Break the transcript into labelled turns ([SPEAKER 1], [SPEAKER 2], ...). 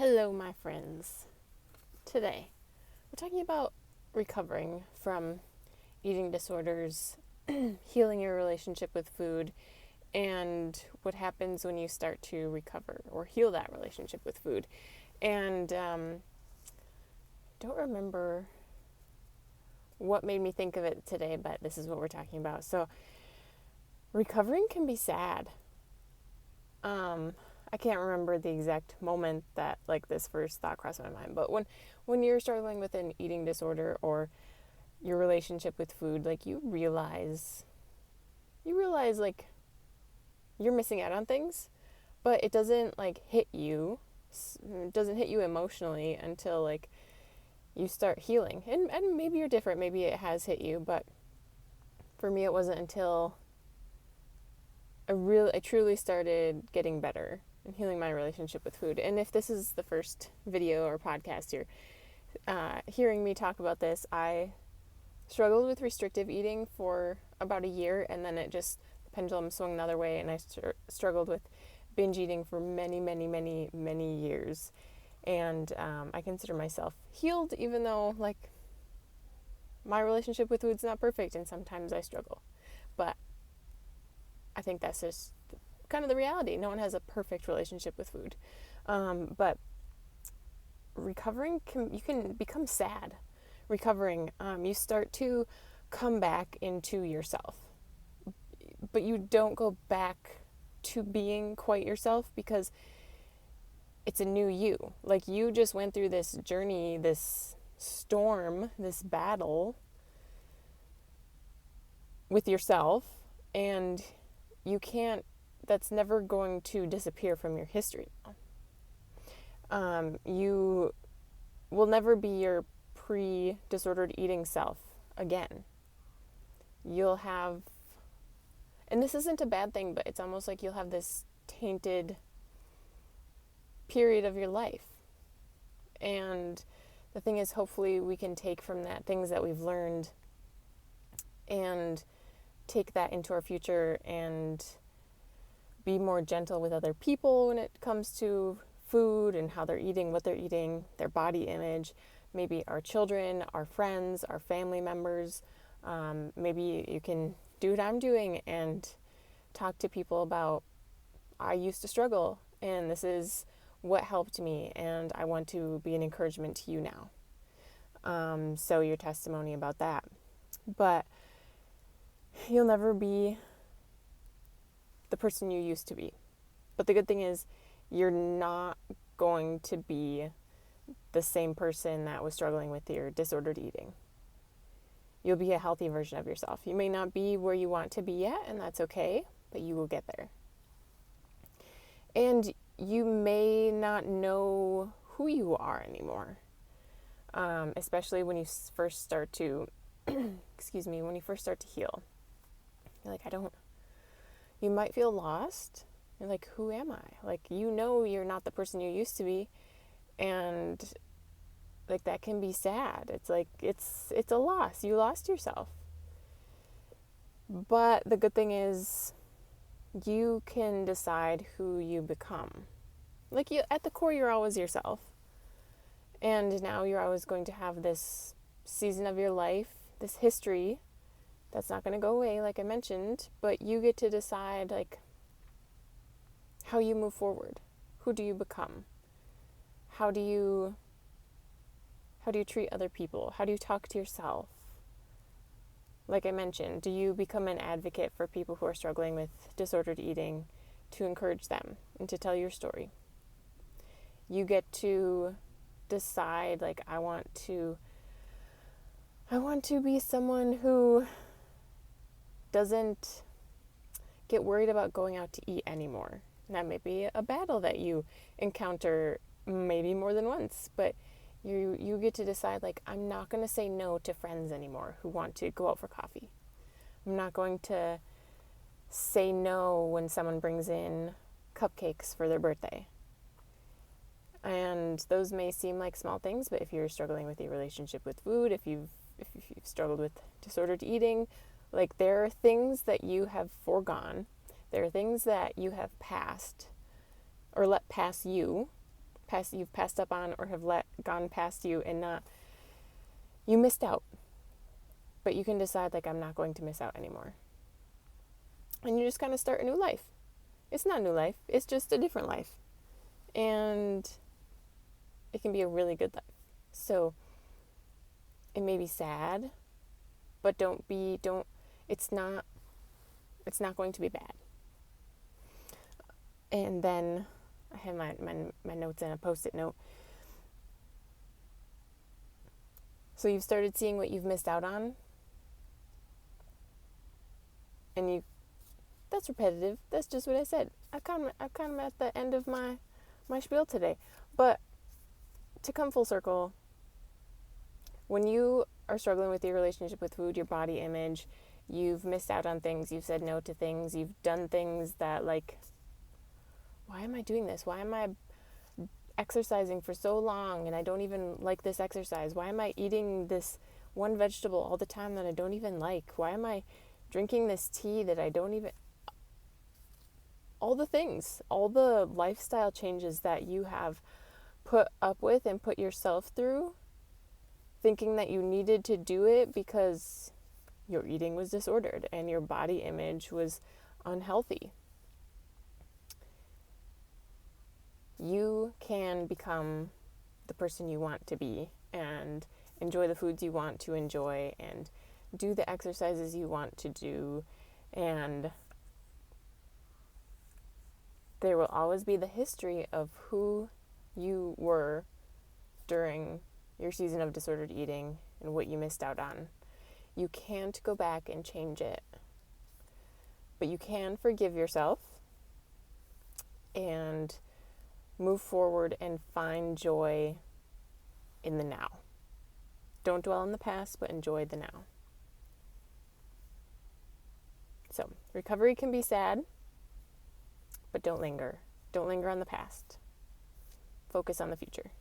[SPEAKER 1] Hello, my friends. Today, we're talking about recovering from eating disorders, healing your relationship with food, and what happens when you start to recover or heal that relationship with food. And don't remember what made me think of it today, but this is what we're talking about. So, recovering can be sad. I can't remember the exact moment that this first thought crossed my mind, but when you're struggling with an eating disorder or your relationship with food, you realize you're missing out on things, but it doesn't hit you. It doesn't hit you emotionally until you start healing. And maybe you're different, maybe it has hit you, but for me it wasn't until I truly started getting better and healing my relationship with food. And if this is the first video or podcast you're hearing me talk about this, I struggled with restrictive eating for about a year, and then the pendulum swung another way, and I struggled with binge eating for many, many, many, many years. And I consider myself healed, even though my relationship with food's not perfect, and sometimes I struggle. But I think that's just kind of the reality. No one has a perfect relationship with food. But recovering, you can become sad. Recovering, you start to come back into yourself. But you don't go back to being quite yourself because it's a new you. You just went through this journey, this storm, this battle with yourself, and that's never going to disappear from your history. You will never be your pre-disordered eating self again. You'll have, and this isn't a bad thing, but it's almost like you'll have this tainted period of your life. And the thing is, hopefully we can take from that things that we've learned and take that into our future and be more gentle with other people when it comes to food and how they're eating, what they're eating, their body image, maybe our children, our friends, our family members. Maybe you can do what I'm doing and talk to people about, I used to struggle and this is what helped me, and I want to be an encouragement to you now. So your testimony about that. But you'll never be the person you used to be. But the good thing is, you're not going to be the same person that was struggling with your disordered eating. You'll be a healthy version of yourself. You may not be where you want to be yet, and that's okay, but you will get there. And you may not know who you are anymore, especially when you first start to, when you first start to heal. You're you might feel lost. You're like, who am I? You're not the person you used to be. And that can be sad. It's a loss. You lost yourself. But the good thing is you can decide who you become. At the core, you're always yourself. And now you're always going to have this season of your life, this history that's not going to go away, like I mentioned, but you get to decide how you move forward. Who do you become? How do you treat other people? How do you talk to yourself? Like I mentioned, do you become an advocate for people who are struggling with disordered eating to encourage them and to tell your story? You get to decide, I want to be someone who doesn't get worried about going out to eat anymore. That may be a battle that you encounter maybe more than once, but you get to decide, I'm not going to say no to friends anymore who want to go out for coffee. I'm not going to say no when someone brings in cupcakes for their birthday. And those may seem like small things, but if you're struggling with a relationship with food, if you've struggled with disordered eating, there are things that you have foregone. There are things that you have passed or let pass you you've passed up on or have gone past you and you missed out. But you can decide, like, I'm not going to miss out anymore. And you just kind of start a new life. It's not a new life. It's just a different life. And it can be a really good life. So it may be sad, but it's not going to be bad. And then I have my notes in a Post-it note. So you've started seeing what you've missed out on. And that's repetitive. That's just what I said. I kind of at the end of my spiel today. But to come full circle, when you are struggling with your relationship with food, your body image, you've missed out on things, you've said no to things, you've done things that, like, why am I doing this? Why am I exercising for so long and I don't even like this exercise? Why am I eating this one vegetable all the time that I don't even like? Why am I drinking this tea that I don't even... All the things, all the lifestyle changes that you have put up with and put yourself through, thinking that you needed to do it because your eating was disordered and your body image was unhealthy. You can become the person you want to be and enjoy the foods you want to enjoy and do the exercises you want to do, and there will always be the history of who you were during your season of disordered eating and what you missed out on. You can't go back and change it, but you can forgive yourself and move forward and find joy in the now. Don't dwell on the past, but enjoy the now. So, recovery can be sad, but don't linger. Don't linger on the past. Focus on the future.